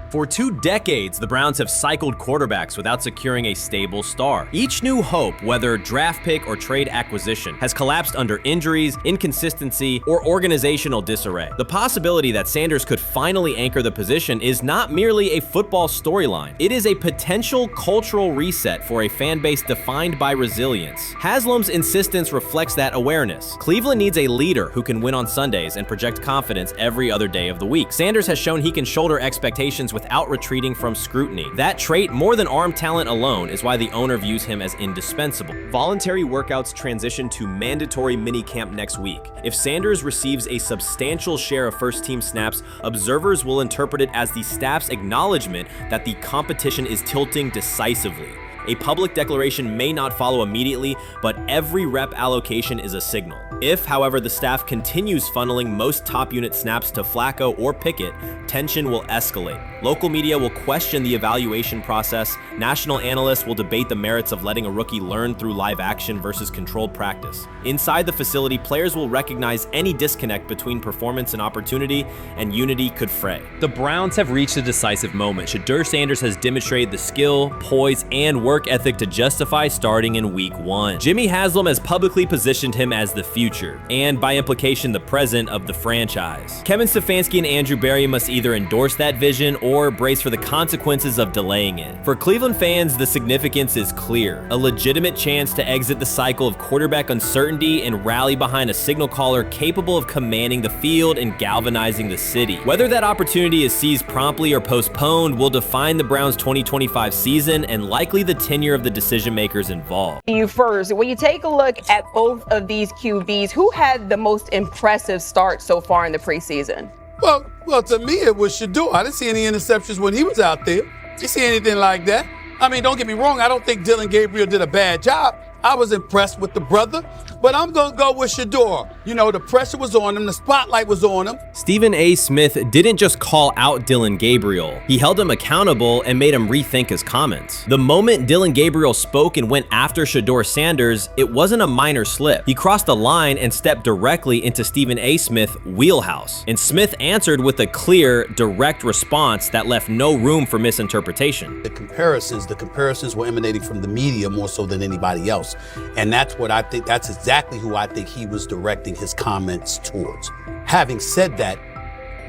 For 2 decades, the Browns have cycled quarterbacks without securing a stable star. Each new hope, whether draft pick or trade acquisition, has collapsed under injuries, inconsistency, or organizational disarray. The possibility that Sanders could finally anchor the position is not merely a football storyline. It is a potential cultural reset for a fan base defined by resilience. Haslam's insistence reflects that awareness. Cleveland needs a leader who can win on Sundays and project confidence every other day of the week. Sanders has shown he can shoulder expectations without retreating from scrutiny. That trait, more than arm talent alone, is why the owner views him as indispensable. Voluntary workouts transition to mandatory minicamp next week. If Sanders receives a substantial share of first-team snaps, observers will interpret it as the staff's acknowledgement that the competition is tilting decisively. A public declaration may not follow immediately, but every rep allocation is a signal. If, however, the staff continues funneling most top unit snaps to Flacco or Pickett, tension will escalate. Local media will question the evaluation process. National analysts will debate the merits of letting a rookie learn through live action versus controlled practice. Inside the facility, players will recognize any disconnect between performance and opportunity, and unity could fray. The Browns have reached a decisive moment. Shedeur Sanders has demonstrated the skill, poise, and work ethic to justify starting in week 1. Jimmy Haslam has publicly positioned him as the future, and by implication the present of the franchise. Kevin Stefanski and Andrew Barry must either endorse that vision or brace for the consequences of delaying it. For Cleveland fans, the significance is clear. A legitimate chance to exit the cycle of quarterback uncertainty and rally behind a signal caller capable of commanding the field and galvanizing the city. Whether that opportunity is seized promptly or postponed will define the Browns' 2025 season and likely the tenure of the decision makers involved. You first, when you take a look at both of these QBs, who had the most impressive start so far in the preseason? Well, to me, it was Shedeur. I didn't see any interceptions when he was out there. Didn't see anything like that. I mean, don't get me wrong. I don't think Dillon Gabriel did a bad job. I was impressed with the brother, but I'm going to go with Shedeur. You know, the pressure was on him. The spotlight was on him. Stephen A. Smith didn't just call out Dillon Gabriel. He held him accountable and made him rethink his comments. The moment Dillon Gabriel spoke and went after Shedeur Sanders, it wasn't a minor slip. He crossed the line and stepped directly into Stephen A. Smith's wheelhouse. And Smith answered with a clear, direct response that left no room for misinterpretation. The comparisons were emanating from the media more so than anybody else. And that's what I think, that's exactly who I think he was directing his comments towards. Having said that,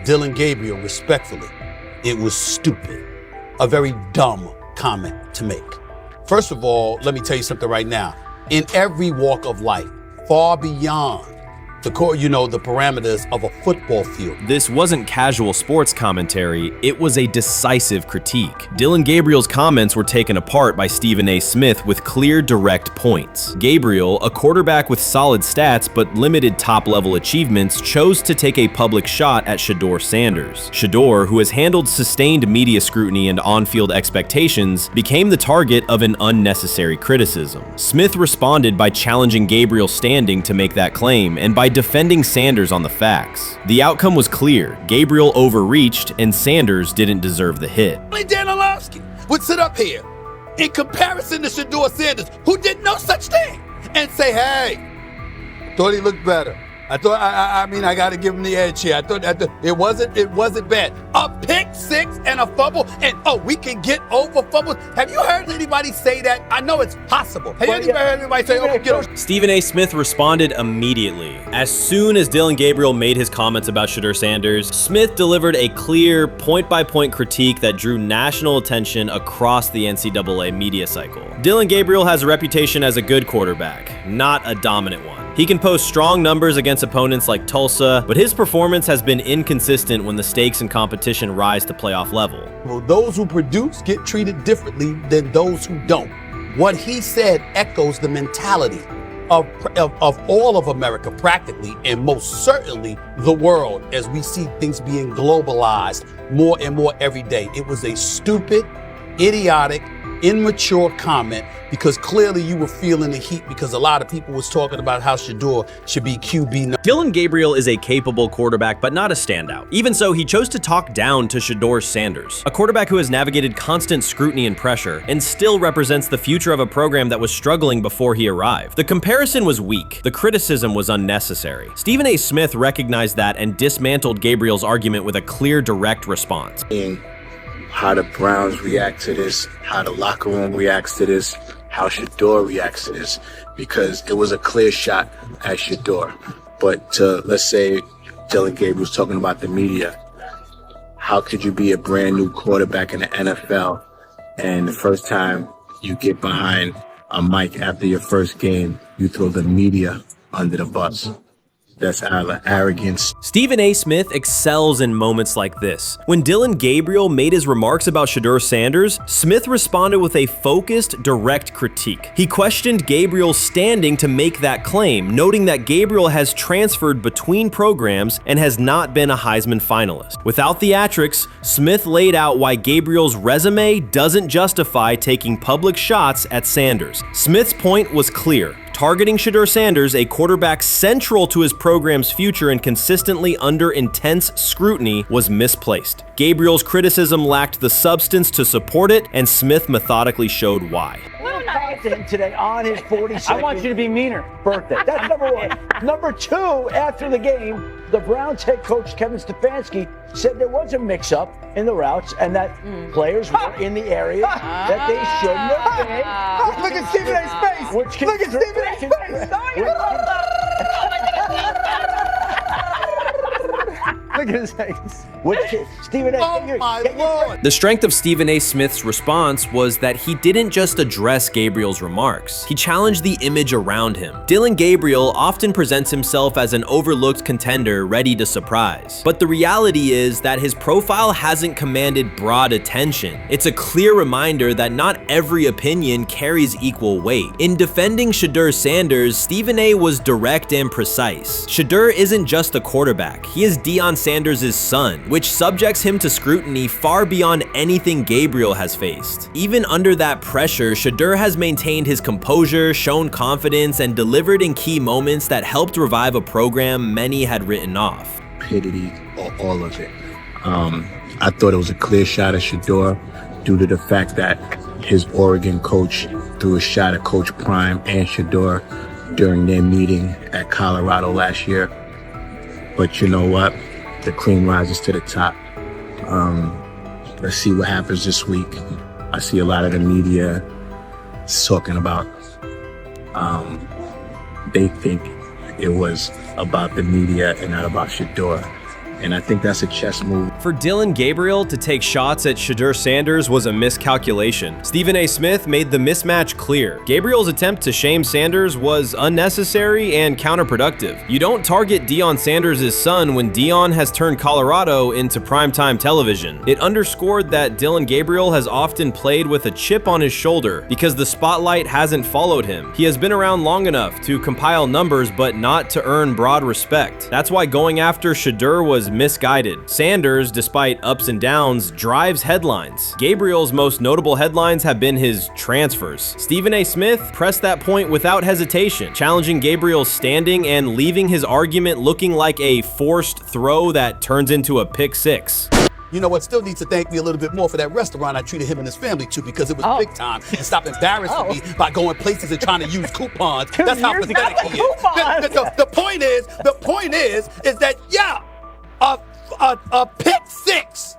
Dillon Gabriel, respectfully, it was stupid. A very dumb comment to make. First of all, let me tell you something right now. In every walk of life, far beyond the parameters of a football field. This wasn't casual sports commentary, it was a decisive critique. Dillon Gabriel's comments were taken apart by Stephen A. Smith with clear, direct points. Gabriel, a quarterback with solid stats but limited top-level achievements, chose to take a public shot at Shedeur Sanders. Shedeur, who has handled sustained media scrutiny and on-field expectations, became the target of an unnecessary criticism. Smith responded by challenging Gabriel's standing to make that claim, and by defending Sanders on the facts. The outcome was clear. Gabriel overreached, and Sanders didn't deserve the hit. Only Dan Orlovsky would sit up here in comparison to Shedeur Sanders, who did no such thing, and say, hey, thought he looked better. I thought, I mean, I got to give him the edge here. I thought it wasn't bad. A pick six and a fumble, and we can get over fumbles. Have you heard anybody say that? I know it's possible. Have you heard anybody say, get over? Stephen A. Smith responded immediately. As soon as Dillon Gabriel made his comments about Shedeur Sanders, Smith delivered a clear, point-by-point critique that drew national attention across the NCAA media cycle. Dillon Gabriel has a reputation as a good quarterback, not a dominant one. He can post strong numbers against opponents like Tulsa, but his performance has been inconsistent when the stakes and competition rise to playoff level. Well, those who produce get treated differently than those who don't. What he said echoes the mentality of all of America practically, and most certainly the world, as we see things being globalized more and more every day. It was a stupid, idiotic, immature comment, because clearly you were feeling the heat because a lot of people was talking about how Shedeur should be QB. Dillon Gabriel is a capable quarterback, but not a standout. Even so, he chose to talk down to Shedeur Sanders, a quarterback who has navigated constant scrutiny and pressure and still represents the future of a program that was struggling before he arrived. The comparison was weak. The criticism was unnecessary. Stephen A. Smith recognized that and dismantled Gabriel's argument with a clear, direct response. How the Browns react to this, how the locker room reacts to this, how Shedeur reacts to this, because it was a clear shot at Shedeur. But let's say Dillon Gabriel's talking about the media. How could you be a brand new quarterback in the NFL and the first time you get behind a mic after your first game, you throw the media under the bus? That's out of arrogance. Stephen A. Smith excels in moments like this. When Dillon Gabriel made his remarks about Shedeur Sanders, Smith responded with a focused, direct critique. He questioned Gabriel's standing to make that claim, noting that Gabriel has transferred between programs and has not been a Heisman finalist. Without theatrics, Smith laid out why Gabriel's resume doesn't justify taking public shots at Sanders. Smith's point was clear. Targeting Shedeur Sanders, a quarterback central to his program's future and consistently under intense scrutiny, was misplaced. Gabriel's criticism lacked the substance to support it, and Smith methodically showed why. Today on his 42nd I want you to be meaner. Birthday. That's number one. Number two, after the game, the Browns head coach Kevin Stefanski said there was a mix-up in the routes and that players were in the area that they shouldn't have been. Look at Stephen A's face. Look at Stephen A's face. Look at his face. Stephen A. The strength of Stephen A. Smith's response was that he didn't just address Gabriel's remarks. He challenged the image around him. Dillon Gabriel often presents himself as an overlooked contender ready to surprise. But the reality is that his profile hasn't commanded broad attention. It's a clear reminder that not every opinion carries equal weight. In defending Shedeur Sanders, Stephen A. was direct and precise. Shedeur isn't just a quarterback. He is Deion Sanders' son, which subjects him to scrutiny far beyond anything Gabriel has faced. Even under that pressure, Shedeur has maintained his composure, shown confidence, and delivered in key moments that helped revive a program many had written off. Stupidity, all of it. I thought it was a clear shot at Shedeur due to the fact that his Oregon coach threw a shot at Coach Prime and Shedeur during their meeting at Colorado last year. But you know what? The cream rises to the top. Let's see what happens this week. I see a lot of the media talking about they think it was about the media and not about Shedeur. And I think that's a chess move. For Dillon Gabriel to take shots at Shedeur Sanders was a miscalculation. Stephen A. Smith made the mismatch clear. Gabriel's attempt to shame Sanders was unnecessary and counterproductive. You don't target Deion Sanders' son when Deion has turned Colorado into primetime television. It underscored that Dillon Gabriel has often played with a chip on his shoulder because the spotlight hasn't followed him. He has been around long enough to compile numbers but not to earn broad respect. That's why going after Shedeur was is misguided. Sanders, despite ups and downs, drives headlines. Gabriel's most notable headlines have been his transfers. Stephen A. Smith pressed that point without hesitation, challenging Gabriel's standing and leaving his argument looking like a forced throw that turns into a pick six. You know what? Still needs to thank me a little bit more for that restaurant I treated him and his family to, because it was big time, and stop embarrassing me by going places and trying to use coupons. That's how pathetic he is. The point is that a pick six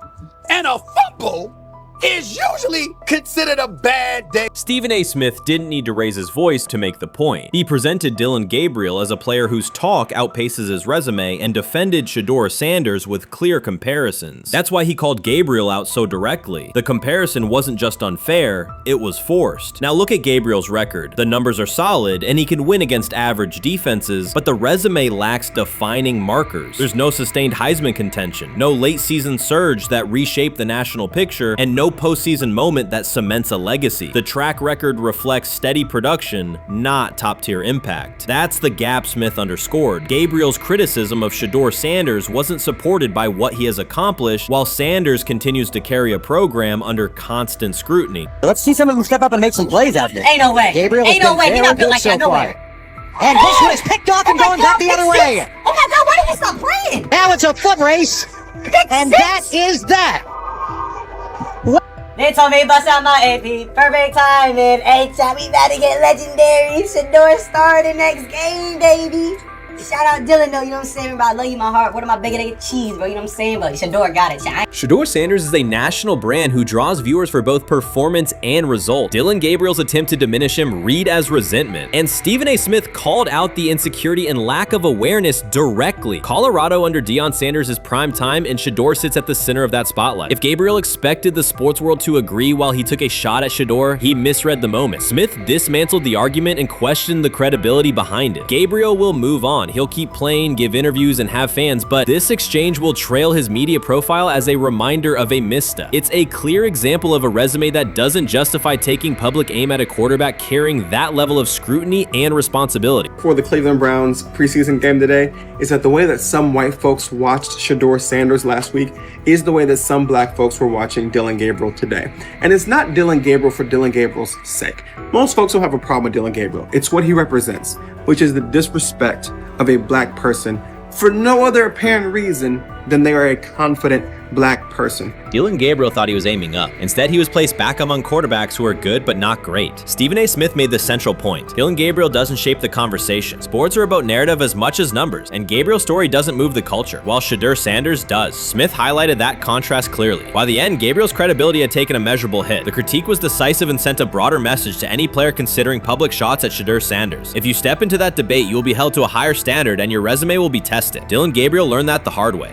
and a fumble is usually considered a bad day. Stephen A. Smith didn't need to raise his voice to make the point. He presented Dillon Gabriel as a player whose talk outpaces his resume and defended Shedeur Sanders with clear comparisons. That's why he called Gabriel out so directly. The comparison wasn't just unfair, it was forced. Now look at Gabriel's record. The numbers are solid and he can win against average defenses, but the resume lacks defining markers. There's no sustained Heisman contention, no late season surge that reshaped the national picture, and no postseason moment that cements a legacy. The track record reflects steady production, not top-tier impact. That's the gap Smith underscored. Gabriel's criticism of Shedeur Sanders wasn't supported by what he has accomplished, while Sanders continues to carry a program under constant scrutiny. Let's see someone who step up and make some plays out there. Ain't no way. Gabriel Ain't no way. He not built like that. No way. And this one is picked off and going back the other way. Oh my God, why did you stop playing? Now it's a foot race. And that is that. They told me bust out my AP, perfect timing. H-shot, we about to get legendary. Shedeur star the next game, baby. Shout out Dillon though, you know what I'm saying, bro? I love you, my heart. What am I bigger than cheese, bro? You know what I'm saying? But Shedeur got it. Shedeur Sanders is a national brand who draws viewers for both performance and result. Dillon Gabriel's attempt to diminish him read as resentment. And Stephen A. Smith called out the insecurity and lack of awareness directly. Colorado under Deion Sanders is prime time, and Shedeur sits at the center of that spotlight. If Gabriel expected the sports world to agree while he took a shot at Shedeur, he misread the moment. Smith dismantled the argument and questioned the credibility behind it. Gabriel will move on. He'll keep playing, give interviews, and have fans, but this exchange will trail his media profile as a reminder of a misstep. It's a clear example of a resume that doesn't justify taking public aim at a quarterback carrying that level of scrutiny and responsibility. For the Cleveland Browns preseason game today is that the way that some white folks watched Shedeur Sanders last week is the way that some black folks were watching Dillon Gabriel today. And it's not Dillon Gabriel for Dillon Gabriel's sake. Most folks don't have a problem with Dillon Gabriel. It's what he represents, which is the disrespect of a black person for no other apparent reason than they are a confident black person. Dillon Gabriel thought he was aiming up. Instead, he was placed back among quarterbacks who are good but not great. Stephen A. Smith made the central point. Dillon Gabriel doesn't shape the conversation. Sports are about narrative as much as numbers, and Gabriel's story doesn't move the culture, while Shedeur Sanders does. Smith highlighted that contrast clearly. By the end, Gabriel's credibility had taken a measurable hit. The critique was decisive and sent a broader message to any player considering public shots at Shedeur Sanders. If you step into that debate, you will be held to a higher standard and your resume will be tested. Dillon Gabriel learned that the hard way.